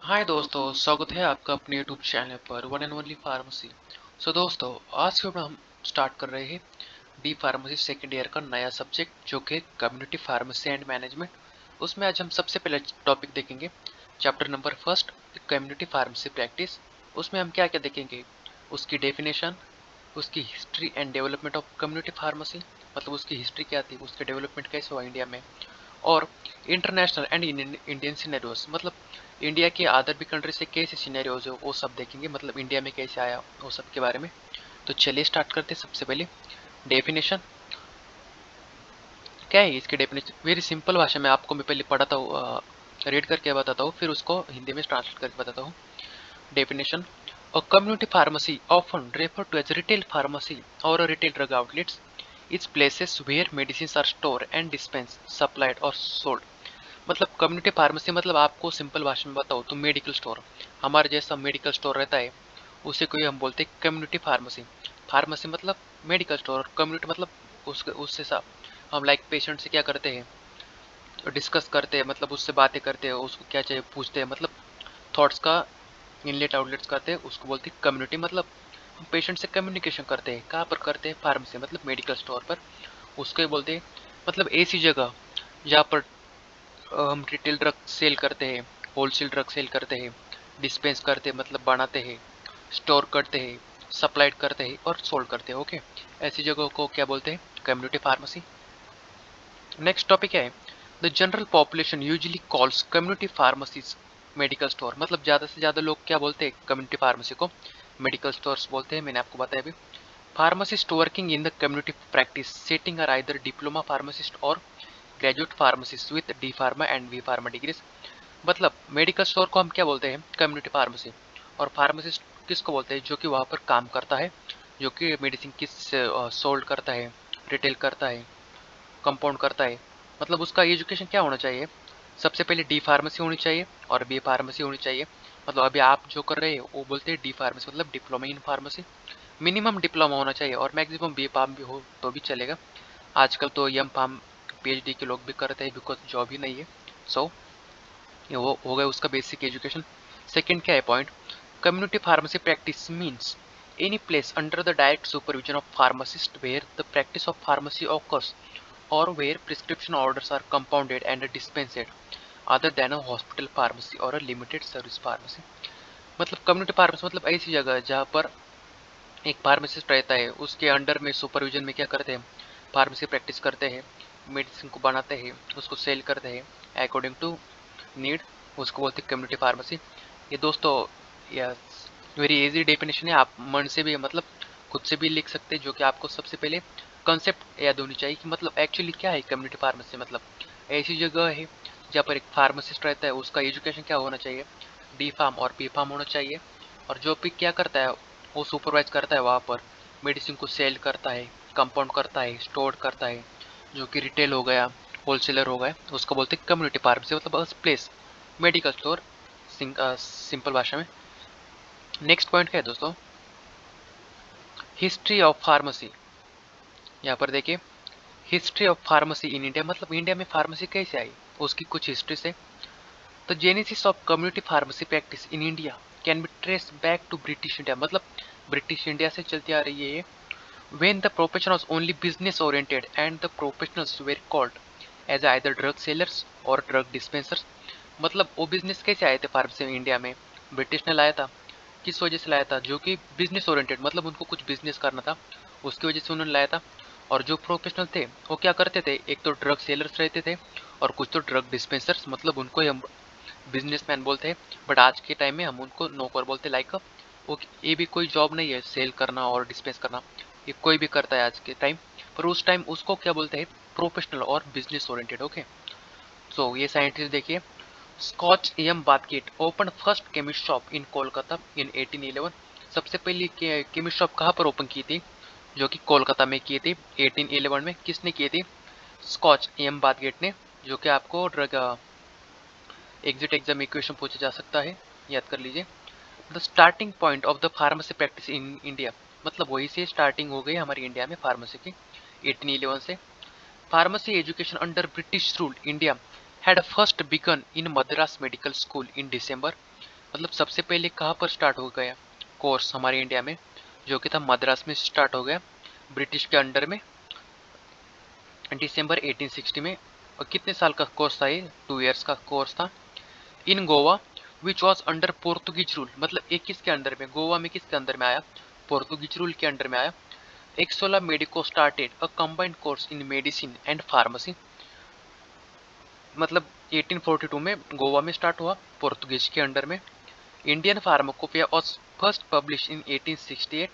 हाय दोस्तों, स्वागत है आपका अपने यूट्यूब चैनल पर वन एंड ओनली फार्मेसी। सो दोस्तों, आज के हम स्टार्ट कर रहे हैं डी फार्मेसी सेकेंड ईयर का नया सब्जेक्ट जो कि कम्युनिटी फार्मेसी एंड मैनेजमेंट। उसमें आज हम सबसे पहले टॉपिक देखेंगे chapter number first, community pharmacy practice. उसमें हम क्या क्या देखेंगे, उसकी डेफिनेशन, उसकी history and development of community pharmacy, मतलब उसकी हिस्ट्री क्या थी, उसके डेवलपमेंट कैसे हुआ इंडिया में, और इंटरनेशनल एंड इंडियन सिनेरियोज, मतलब इंडिया के अदर भी कंट्री से कैसे सिनेरियोज हो वो सब देखेंगे, मतलब इंडिया में कैसे आया वो सब के बारे में। तो चलिए स्टार्ट करते हैं। सबसे पहले डेफिनेशन क्या है, इसकी डेफिनेशन वेरी सिंपल भाषा में आपको मैं पहले पढ़ाता हूँ, रीड करके बताता हूँ, फिर उसको हिंदी में ट्रांसलेट करके बताता हूँ। Definition: A community pharmacy, often referred to as retail pharmacy or a retail drug outlets, is places where medicines are stored and dispensed, supplied or sold। मतलब कम्युनिटी फार्मेसी मतलब आपको सिंपल भाषा में बताओ तो मेडिकल स्टोर, हमारे जैसा medical store रहता है उसे कोई हम बोलते हैं कम्युनिटी फार्मेसी। फार्मेसी मतलब मेडिकल स्टोर, और कम्युनिटी मतलब उससे सा हम लाइक पेशेंट से क्या करते हैं, डिस्कस करते हैं, मतलब उससे बातें करते हैं, उसको क्या चाहिए पूछते हैं, मतलब थॉट्स का इनलेट आउटलेट्स करते हैं, उसको बोलते हैं कम्युनिटी। मतलब हम पेशेंट से कम्युनिकेशन करते हैं, कहाँ पर करते हैं, फार्मेसी मतलब मेडिकल स्टोर पर, उसको ही बोलते हैं। मतलब ऐसी जगह जहाँ पर हम रिटेल ड्रग सेल करते हैं, होलसेल ड्रग सेल करते हैं, डिस्पेंस करते हैं मतलब बनाते हैं, स्टोर करते हैं, सप्लाइड करते हैं और सोल्ड करते हैं। ओके, ऐसी जगह को क्या बोलते हैं, कम्युनिटी फार्मेसी। नेक्स्ट टॉपिक है the general population usually calls community pharmacies medical store. मतलब ज़्यादा से ज़्यादा लोग क्या बोलते हैं, कम्युनिटी फार्मेसी को मेडिकल स्टोर्स बोलते हैं। मैंने आपको बताया अभी। Pharmacist working in the community practice setting are either diploma pharmacist और graduate pharmacist with D pharma and B pharma degrees. मतलब मेडिकल स्टोर को हम क्या बोलते हैं, कम्युनिटी फार्मेसी। और फार्मासिस्ट किसको बोलते हैं, जो कि वहाँ पर काम करता है, जो कि मेडिसिन किस सोल्ड करता है, रिटेल करता है, कंपाउंड करता है। मतलब उसका एजुकेशन क्या होना चाहिए, सबसे पहले डी फार्मेसी होनी चाहिए और बी फार्मेसी होनी चाहिए। मतलब अभी आप जो कर रहे हैं वो बोलते हैं डी फार्मेसी, मतलब diploma in pharmacy. Minimum diploma होना चाहिए और मैक्सिमम बी फार्म भी हो तो भी चलेगा। आजकल तो एम फार्म पीएचडी के लोग भी करते हैं, बिकॉज जॉब ही नहीं है। सो ये वो हो गया उसका बेसिक एजुकेशन। सेकंड क्या है point, community pharmacy practice means any place under the direct supervision of pharmacist where the practice of pharmacy occurs or where prescription orders are compounded and dispensed other than a hospital pharmacy or a limited service pharmacy। मतलब community pharmacy मतलब ऐसी जगह जहाँ पर एक pharmacist रहता है, उसके अंडर में सुपरविजन में क्या करते हैं, फार्मेसी प्रैक्टिस करते हैं, मेडिसिन को बनाते हैं, उसको सेल करते हैं अकॉर्डिंग टू नीड, उसको बोलते हैं कम्युनिटी फार्मेसी। ये दोस्तों यस वेरी इजी डेफिनेशन है, आप मन से भी मतलब खुद से भी लिख सकते हैं, जो कि आपको सबसे पहले कंसेप्ट याद होनी चाहिए कि मतलब एक्चुअली क्या है कम्युनिटी फार्मेसी। मतलब ऐसी जगह है जहाँ पर एक फार्मासिस्ट रहता है, उसका एजुकेशन क्या होना चाहिए, डी फार्म और पी फार्म होना चाहिए, और जो भी क्या करता है वो सुपरवाइज करता है, वहाँ पर मेडिसिन को सेल करता है, कंपाउंड करता है, स्टोर करता है, जो कि रिटेल हो गया, होलसेलर हो गए, उसको बोलते हैं कम्युनिटी फार्मेसी। मतलब प्लेस मेडिकल स्टोर सिंपल भाषा में। नेक्स्ट पॉइंट क्या है दोस्तों, हिस्ट्री ऑफ फार्मेसी। यहाँ पर देखिए history of pharmacy in India, मतलब इंडिया में फार्मेसी कैसे आई उसकी कुछ हिस्ट्री से। The genesis of community pharmacy practice in India can be trace back to British India. मतलब ब्रिटिश इंडिया से चलती आ रही है ये। When the profession was only business oriented and the professionals were called as either drug sellers or drug dispensers। मतलब वो business कैसे आए थे फार्मेसी में इंडिया में, ब्रिटिश ने लाया था, किस वजह से लाया था, जो कि बिजनेस ओरिएंटेड, मतलब उनको कुछ बिजनेस करना था, उसकी वजह से उन्होंने लाया था। और जो प्रोफेशनल थे वो क्या करते थे, एक तो ड्रग सेलर्स रहते थे और कुछ तो ड्रग डिस्पेंसर्स, मतलब उनको ही हम बिजनेसमैन बोलते हैं। बट आज के टाइम में हम उनको नौकर बोलते, लाइक वो ये भी कोई जॉब नहीं है सेल करना और डिस्पेंस करना, ये कोई भी करता है आज के टाइम पर। उस टाइम उसको क्या बोलते हैं, प्रोफेशनल और बिजनेस ओरिएंटेड। ओके, सो ये साइंटिस्ट देखिए, Scotch M Bathgate open first chemist shop in Kolkata in 1811। सबसे पहली केमिस्ट शॉप कहाँ पर ओपन की थी, जो कि कोलकाता में की थी 1811 में। किसने की थी, स्कॉच एम बास्केट ने, जो कि आपको ड्रग एग्जिट एग्जाम इक्वेशन पूछा जा सकता है, याद कर लीजिए। The starting point of the pharmacy practice in India, मतलब वही से स्टार्टिंग हो गई हमारी इंडिया में फार्मेसी की 1811 से। Pharmacy education under British rule India had first begun in Madras Medical School in December मतलब सबसे पहले कहाँ पर स्टार्ट हो गया कोर्स हमारे इंडिया में, जो कि था मद्रास में स्टार्ट हो गया ब्रिटिश के अंडर में दिसंबर 1860 में। और कितने साल का कोर्स था ये? 2 इयर्स का कोर्स था। In Goa which was under Portuguese rule, मतलब एक किसके अंडर में, गोवा में किसके अंदर में आया? पोर्तुगीज रूल के अंडर में आया। एक्सोला Medico started a combined course in medicine and pharmacy, मतलब 1842 में गोवा में स्टार्ट हुआ पोर्तुगीज के अंडर में। Indian pharmacopoeia was first publish in 1868।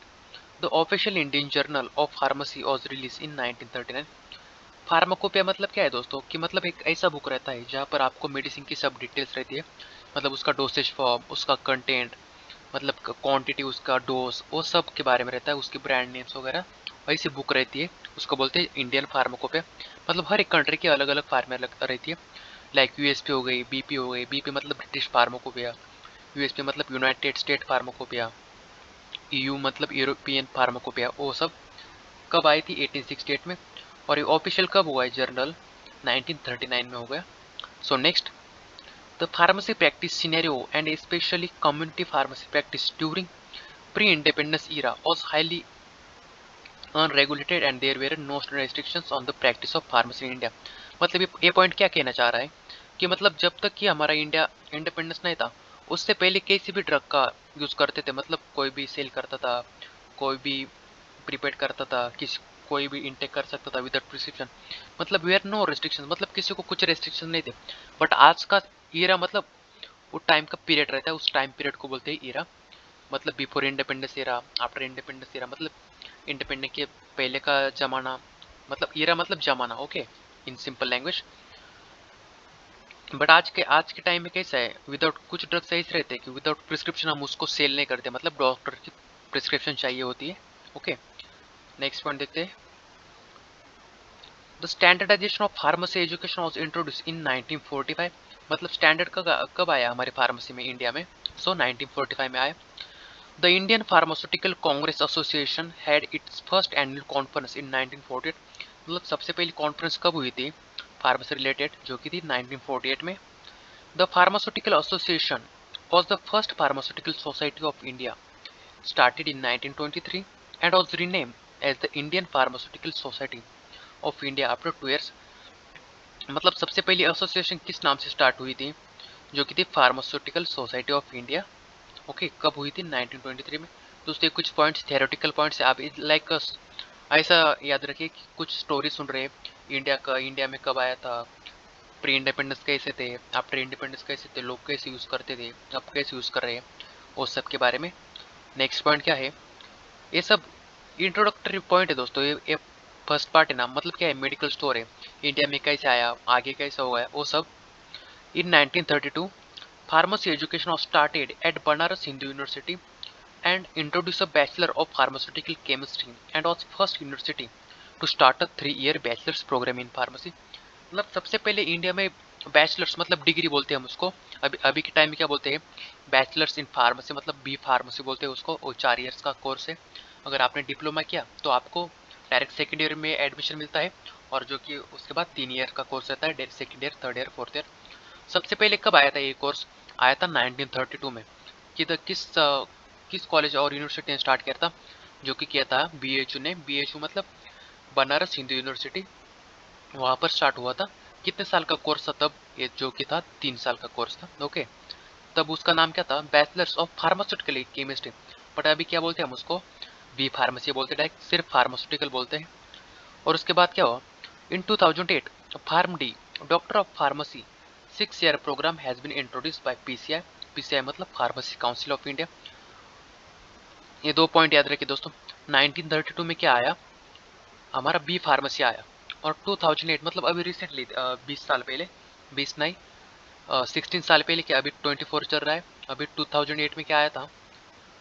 The official Indian journal of pharmacy was release in 1939। Pharmacopoeia मतलब क्या है दोस्तों, कि मतलब एक ऐसा बुक रहता है जहाँ पर आपको मेडिसिन की सब डिटेल्स रहती है, मतलब उसका डोसेज फॉर्म, उसका कंटेंट, मतलब क्वांटिटी, उसका डोज, वो सब के बारे में रहता है, उसकी ब्रांड नेम्स वगैरह, वैसी बुक रहती है, उसको बोलते हैं इंडियन फार्माकोपिया। मतलब हर एक कंट्री की अलग अलग फार्मा रहती है, लाइक यूएसपी हो गई, बीपी हो गई, बीपी मतलब ब्रिटिश फार्माकोपिया, यूएसपी मतलब यूनाइटेड स्टेट फार्माकोपिया, ईयू मतलब यूरोपियन फार्माकोपिया। वो सब कब आई थी? 1868 में। और ये ऑफिशियल कब हुआ है जर्नल? 1939 में हो गया। So next, the pharmacy practice scenario and specially community pharmacy practice during pre independence era was highly unregulated and there were no restrictions on the practice of pharmacy in India। मतलब ये point क्या कहना चाह रहा है कि मतलब जब तक कि हमारा इंडिया इंडिपेंडेंस नहीं था, उससे पहले किसी भी ड्रग का यूज करते थे, मतलब कोई भी सेल करता था, कोई भी प्रिपेयर करता था, कोई भी इनटेक कर सकता था विदाउट प्रिस्क्रिप्शन, मतलब वी आर नो रिस्ट्रिक्शन, मतलब किसी को कुछ रेस्ट्रिक्शन नहीं थे। बट आज का ईरा मतलब वो टाइम का पीरियड रहता है, उस टाइम पीरियड को बोलते हैं ईरा। मतलब before independence era, after independence era, मतलब इंडिपेंडेंस के पहले का जमाना, मतलब ईरा मतलब जमाना, okay, in simple language. But आज के टाइम में कैसा है, विदाउट कुछ ड्रग्स ऐसे रहते हैं कि विदाउट प्रिस्क्रिप्शन हम उसको सेल नहीं करते, मतलब डॉक्टर की प्रिस्क्रिप्शन चाहिए होती है। ओके, नेक्स्ट पॉइंट देखते हैं। The standardization of pharmacy education was introduce in 1945। मतलब स्टैंडर्ड कब आया हमारे फार्मेसी में इंडिया में? सो 1945 में आया। The Indian pharmaceutical Congress association had it's first annual conference in 1948। मतलब सबसे पहली कॉन्फ्रेंस कब हुई थी फार्मेसी रिलेटेड, जो कि थी 1948 में। The pharmaceutical association was the first pharmaceutical society of India, started in 1923 and was renamed as the Indian Pharmaceutical Society of India after 2 years। मतलब सबसे पहली एसोसिएशन किस नाम से स्टार्ट हुई थी, जो कि थी pharmaceutical society of India. Okay, कब हुई थी? 1923 में। दोस्तों कुछ पॉइंट्स थियोरेटिकल पॉइंट्स आप लाइक ऐसा याद रखिए कि कुछ स्टोरी सुन रहे हैं इंडिया में कब आया था, प्री इंडिपेंडेंस कैसे थे, आफ्टर इंडिपेंडेंस कैसे थे, लोग कैसे यूज़ करते थे, अब कैसे यूज़ कर रहे हैं, उस सब के बारे में। नेक्स्ट पॉइंट क्या है? ये सब इंट्रोडक्टरी पॉइंट है दोस्तों, ये फर्स्ट पार्ट है ना, मतलब क्या है, मेडिकल स्टोर है, इंडिया में कैसे आया, आगे कैसा हुआ है, वो सब। इन 1932 pharmacy education was started at Banaras Hindu University and introduced a Bachelor of Pharmaceutical Chemistry and was first university to start a 3-year bachelor's program in pharmacy। मतलब सबसे पहले इंडिया में बैचलर्स मतलब डिग्री बोलते हैं हम उसको, अभी के टाइम में क्या बोलते हैं, बैचलर्स इन फार्मेसी, मतलब बी फार्मेसी बोलते हैं उसको। वो 4 इयर्स का कोर्स है। अगर आपने डिप्लोमा किया तो आपको डायरेक्ट सेकेंड ईयर में एडमिशन मिलता है, और जो कि उसके बाद 3 ईयर का कोर्स रहता है, second year, third year, fourth year. सबसे पहले कब आया था ये कोर्स? आया था 1932 में। किस कॉलेज और यूनिवर्सिटी ने स्टार्ट किया था? जो कि किया था बीएचयू ने। बीएचयू मतलब बनारस हिंदू यूनिवर्सिटी, वहाँ पर स्टार्ट हुआ था। कितने साल का कोर्स था तब? ये जो कि था 3 साल का कोर्स था। ओके, तब उसका नाम क्या था? Bachelors of pharmaceutical chemistry. But अभी क्या बोलते हैं हम उसको? बी फार्मेसी बोलते, डायरेक्ट सिर्फ फार्मास्यूटिकल बोलते हैं। और उसके बाद क्या हुआ? In 2008 pharm D doctor of pharmacy 6-year programme has been introduced by PCI. PCI मतलब फार्मेसी काउंसिल ऑफ इंडिया। ये 2 पॉइंट याद रखिए दोस्तों। 1932 में क्या आया? हमारा बी फार्मेसी आया। और 2008 मतलब अभी रिसेंटली 20 साल पहले, 20 नहीं 16 साल पहले, क्या अभी 24 चल रहा है, अभी 2008 में क्या आया था?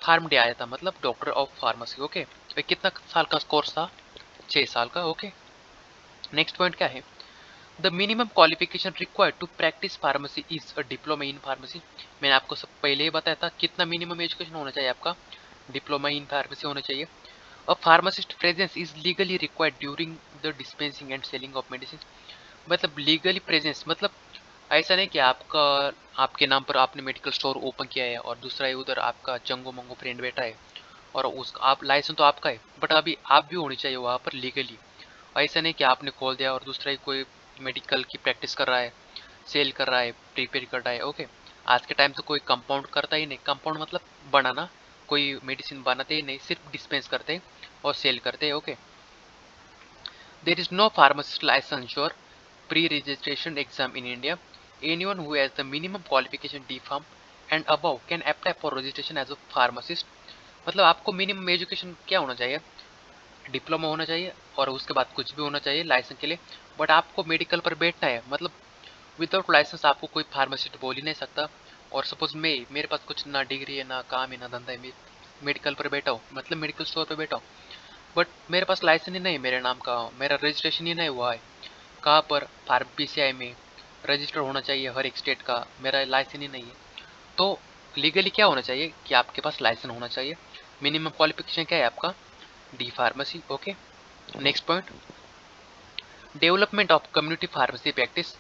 फार्म डे आया था, मतलब डॉक्टर ऑफ फार्मेसी। ओके, कितना साल का कोर्स था? 6 साल का। ओके, नेक्स्ट पॉइंट क्या है? The minimum qualification required to practise pharmacy is a diploma in pharmacy. मैंने आपको सब पहले ही बताया था कितना मिनिमम एजुकेशन होना चाहिए आपका, डिप्लोमा इन फार्मेसी होना चाहिए। A pharmacist presence is legally required during the dispensing and selling of medicine. मतलब लीगली प्रेजेंस मतलब ऐसा नहीं कि आपका आपके नाम पर आपने मेडिकल स्टोर ओपन किया है और दूसरा ही उधर आपका चंगो मंगो फ्रेंड बैठा है और उस आप लाइसेंस तो आपका है, बट अभी आप भी होनी चाहिए वहाँ पर लीगली। ऐसा नहीं कि आपने खोल दिया और दूसरा ही कोई मेडिकल की प्रैक्टिस कर रहा है, सेल कर रहा है, प्रिपेयर कर रहा है। ओके, आज के टाइम तो कोई कंपाउंड करता ही नहीं। कंपाउंड मतलब बनाना, कोई मेडिसिन बनाते ही नहीं, सिर्फ डिस्पेंस करते हैं और सेल करते हैं। Okay, there is no pharmacist licence और pre-registration exam in India. Anyone who has the minimum qualification D Pharm and above can apply for registration as a pharmacist. मतलब आपको मिनिमम एजुकेशन क्या होना चाहिए, डिप्लोमा होना चाहिए और उसके बाद कुछ भी होना चाहिए लाइसेंस के लिए। बट आपको मेडिकल पर बैठना है, मतलब विदाउट लाइसेंस आपको कोई फार्मासिस्ट बोल ही नहीं सकता। और सपोज मेरे पास कुछ ना डिग्री है, ना काम है, ना धंधा है, मैं मेडिकल पर बैठा हूँ, मतलब मेडिकल स्टोर पर बैठा हूँ, बट मेरे पास लाइसेंस ही नहीं है मेरे नाम का, मेरा रजिस्ट्रेशन ही नहीं हुआ है। कहाँ पर? फार्म PCI में रजिस्टर होना चाहिए हर एक स्टेट का, मेरा लाइसेंस ही नहीं है। तो लीगली क्या होना चाहिए कि आपके पास लाइसेंस होना चाहिए। मिनिमम क्वालिफिकेशन क्या है आपका? D pharmacy. Okay, next point, development of community pharmacy practice.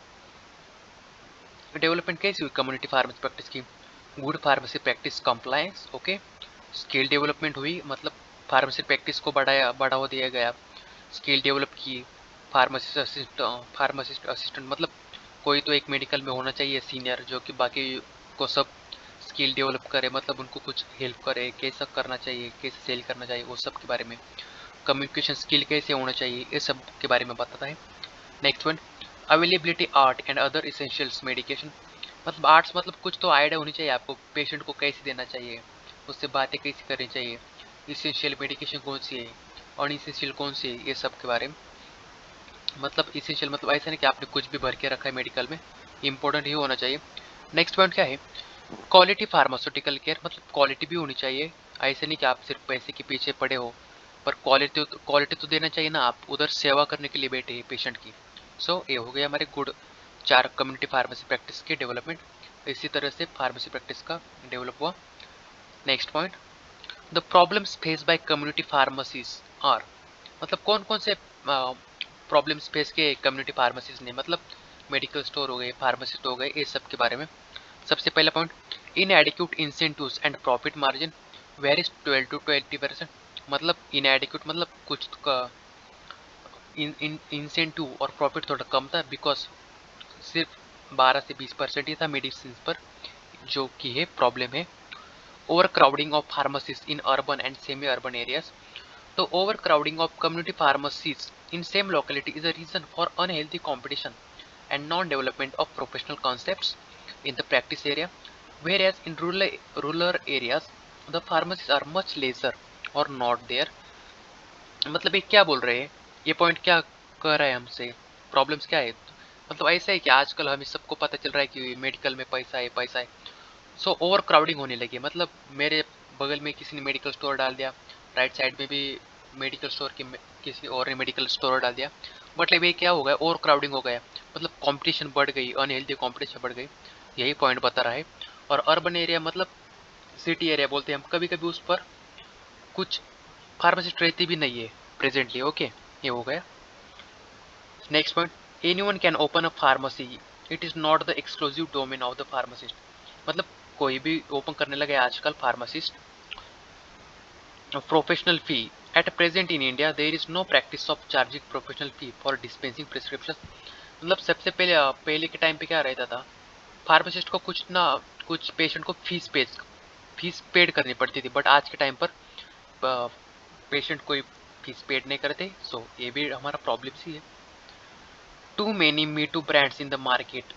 Development कैसी हुई कम्युनिटी फार्मेसी प्रैक्टिस की? Good pharmacy practice compliance. Okay, skill development हुई, मतलब फार्मेसी प्रैक्टिस को बढ़ावा दिया गया, स्किल डेवलप की। फार्मासिस्ट असिस्टेंट मतलब कोई तो एक मेडिकल में होना चाहिए सीनियर, जो कि बाकी को सब स्किल डेवलप करे, मतलब उनको कुछ हेल्प करे, कैसा करना चाहिए, कैसे सेल करना चाहिए, वो सब के बारे में। कम्युनिकेशन स्किल कैसे होना चाहिए, ये सब के बारे में बताता है। Next one, availability art and other essentials medication. मतलब आर्ट्स मतलब कुछ तो आइडिया होनी चाहिए आपको, पेशेंट को कैसे देना चाहिए, उससे बातें कैसे करनी चाहिए, इसेंशियल मेडिकेशन कौन सी है, अनइसेंशियल कौन सी है, ये सब के बारे में। मतलब इसेंशियल मतलब ऐसा नहीं कि आपने कुछ भी भर के रखा है मेडिकल में, इंपॉर्टेंट ही होना चाहिए। नेक्स्ट पॉइंट क्या है? क्वालिटी फार्मास्यूटिकल केयर, मतलब क्वालिटी भी होनी चाहिए। ऐसे नहीं कि आप सिर्फ पैसे के पीछे पड़े हो, पर क्वालिटी तो देना चाहिए ना, आप उधर सेवा करने के लिए बैठे हैं पेशेंट की। सो ये हो गया हमारे गुड 4 कम्युनिटी फार्मेसी प्रैक्टिस के डेवलपमेंट। इसी तरह से फार्मेसी प्रैक्टिस का डेवलप हुआ। Next point, the problems face by community pharmacies are. मतलब कौन कौन से प्रॉब्लम्स फेस किए कम्युनिटी फार्मेसीज ने, मतलब मेडिकल स्टोर हो गए, फार्मासिस्ट हो गए, ये सब के बारे में। सबसे पहला point, inadequate incentives and profit margin varies 12 to 20%। मतलब इनएडिक्यूट मतलब कुछ का इंसेंटिव और प्रॉफिट थोड़ा कम था, बिकॉज सिर्फ 12 से 20% ही था मेडिसिन पर, जो कि है प्रॉब्लम है। Over crowding of pharmacist in urban and semi urban areas. तो overcrowding of community pharmacies in same locality is a reason for unhealthy competition and non-development of professional concepts in the practice area. Whereas in rural areas, the pharmacies are much lesser or not there. मतलब ये क्या बोल रहे हैं, ये point क्या कह रहा है हमसे, प्रॉब्लम्स क्या है? मतलब ऐसा है कि आजकल हमें सबको पता चल रहा है कि मेडिकल में पैसा है, पैसा है। सो ओवर क्राउडिंग होने लगी, मतलब मेरे बगल में किसी ने मेडिकल स्टोर डाल दिया, राइट साइड में भी मेडिकल स्टोर की किसी और ने मेडिकल स्टोर डाल दिया। मतलब ये क्या हो गया, ओवर क्राउडिंग हो गया, मतलब कंपटीशन बढ़ गई, अनहेल्दी कंपटीशन बढ़ गई, यही पॉइंट बता रहा है। और अर्बन एरिया मतलब सिटी एरिया बोलते हैं हम, कभी कभी उस पर कुछ फार्मासिस्ट रहती भी नहीं है प्रेजेंटली। ओके, ये हो गया। Next point, anyone can open a pharmacy, it is not the exclusive domain of the pharmacist. मतलब कोई भी ओपन करने लगे आजकल pharmacist. Professional fee, at present in India there is no practice of charging professional fee for dispensing prescription. मतलब सबसे पहले के टाइम पे क्या रहता था, फार्मासिस्ट को कुछ पेशेंट को फीस पेड करनी पड़ती थी, बट आज के टाइम पर पेशेंट कोई फीस पेड नहीं करते। सो ये भी हमारा प्रॉब्लम ही है। Too many Me Too brands in the market.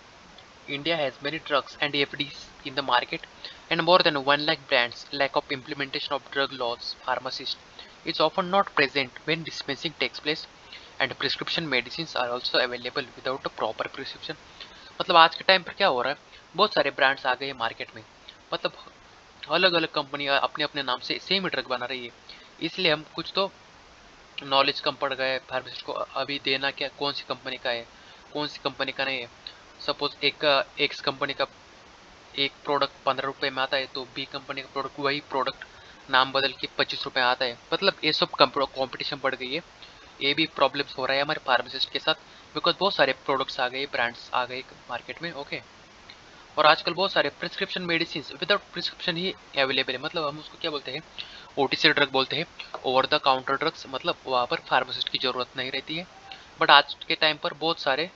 India has many drugs and FDs in the market and more than 1 lakh brands. Lack of implementation of drug laws, pharmacist is often not present when dispensing takes place and prescription medicines are also available without a proper prescription. मतलब आज के time पर क्या हो रहा है, बहुत सारे ब्रांड्स आ गए हैं मार्केट में, मतलब अलग अलग कंपनी अपने अपने नाम से सेम ही ड्रग बना रही है। इसलिए हम कुछ तो नॉलेज कम पड़ गया है फार्मासिस्ट को, अभी देना क्या, कौन सी कंपनी का है, कौन सी कंपनी का नहीं है। सपोज एक्स कंपनी का एक प्रोडक्ट 15 रुपये में आता है, तो बी कंपनी का प्रोडक्ट वही प्रोडक्ट नाम बदल के 25 रुपये आता है। मतलब ये सब कंपटीशन बढ़ गई है, ये भी प्रॉब्लम्स हो रहा है हमारे फार्मासिस्ट के साथ। बिकॉज बहुत सारे प्रोडक्ट्स आ गए, ब्रांड्स आ गए मार्केट में। ओके, और आजकल बहुत सारे प्रिस्क्रिप्शन मेडिसिन विदाउट प्रिस्क्रिप्शन ही अवेलेबल है, मतलब हम उसको क्या बोलते हैं, ओटीसी ड्रग बोलते हैं, ओवर द काउंटर ड्रग्स, मतलब वहाँ पर फार्मासिस्ट की ज़रूरत नहीं रहती है। बट आज के टाइम पर बहुत सारे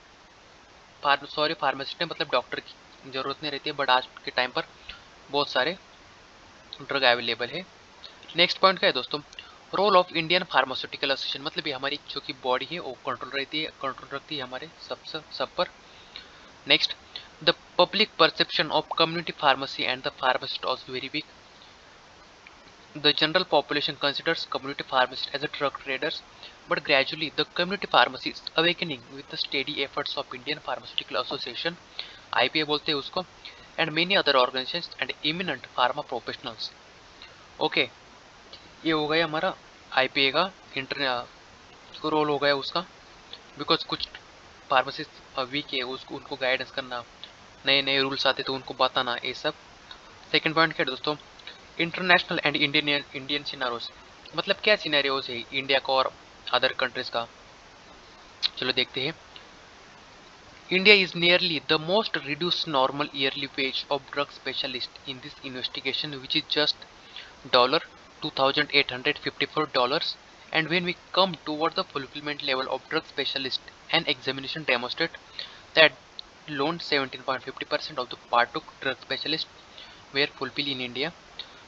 फार्मासिस्ट है, मतलब डॉक्टर की ज़रूरत नहीं रहती है, बट आज के टाइम पर बहुत सारे ड्रग अवेलेबल है। नेक्स्ट पॉइंट क्या है दोस्तों, role of Indian pharmaceutical association, मतलब ये हमारी जो की बॉडी है वो कंट्रोल रखती है हमारे सब पर। Next, the public perception of community pharmacy and the pharmacist of very weak. The general population considers community pharmacists as a drug traders, but gradually the community pharmacy is awakening with the steady efforts of Indian Pharmaceutical Association, IPA बोलते हैं उसको, and many other organizations and eminent pharma professionals. Okay, ये हो गया हमारा IPA का inter role हो गया उसका, बिकॉज कुछ फार्मासिस्ट वीक है, उसको उनको गाइडेंस करना, नए नए रूल्स आते तो उनको बताना, ये सब। सेकेंड पॉइंट क्या है दोस्तों, इंटरनेशनल एंड इंडियन सिनारोस, मतलब क्या सिनेरियोज है इंडिया का और अदर कंट्रीज का। चलो देखते हैं। India is nearly the most reduce normal yearly ways of drug specialist in this investigation which is just $2854, and when we come toward the fulfillment level of drug specialist, an examination demonstrate that alone 17.50% of the partook drug specialists were fulfilled in India.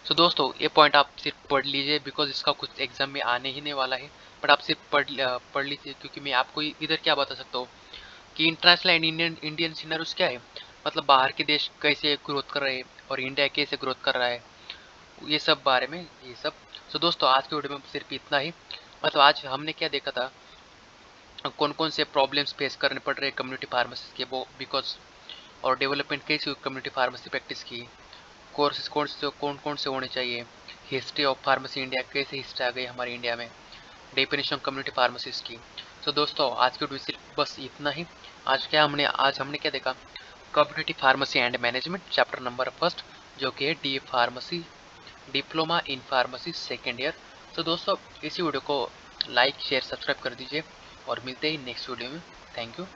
सो दोस्तों ये point आप सिर्फ पढ़ लीजिए, because इसका कुछ exam में आने ही नहीं वाला है, बट आप सिर्फ पढ़ लीजिए, क्योंकि मैं आपको इधर क्या बता सकता हूँ कि इंटरनेशनल एंड इंडियन सिनेरियोस क्या है, मतलब बाहर के देश कैसे ग्रोथ कर रहे हैं और इंडिया कैसे ग्रोथ कर रहा है, ये सब बारे में ये सब। सो दोस्तों आज के वीडियो में सिर्फ इतना ही, मतलब आज हमने क्या देखा था, कौन कौन से प्रॉब्लम्स फेस करने पड़ रहे हैं कम्युनिटी फार्मेसी के, वो बिकॉज और डेवलपमेंट कैसी हुई कम्युनिटी फार्मेसी प्रैक्टिस की, कोर्सेज कौन से होने चाहिए, हिस्ट्री ऑफ फार्मेसी इंडिया, कैसे हिस्ट्री आ गई हमारे इंडिया में, डेफिनेशन कम्युनिटी फार्मेसिस्ट की। तो दोस्तों आज की वीडियो सिर्फ बस इतना ही। आज हमने क्या देखा, community pharmacy and management chapter number first, जो कि है D pharmacy diploma in pharmacy second year. तो दोस्तों इसी वीडियो को लाइक शेयर सब्सक्राइब कर दीजिए और मिलते ही नेक्स्ट वीडियो में। Thank you.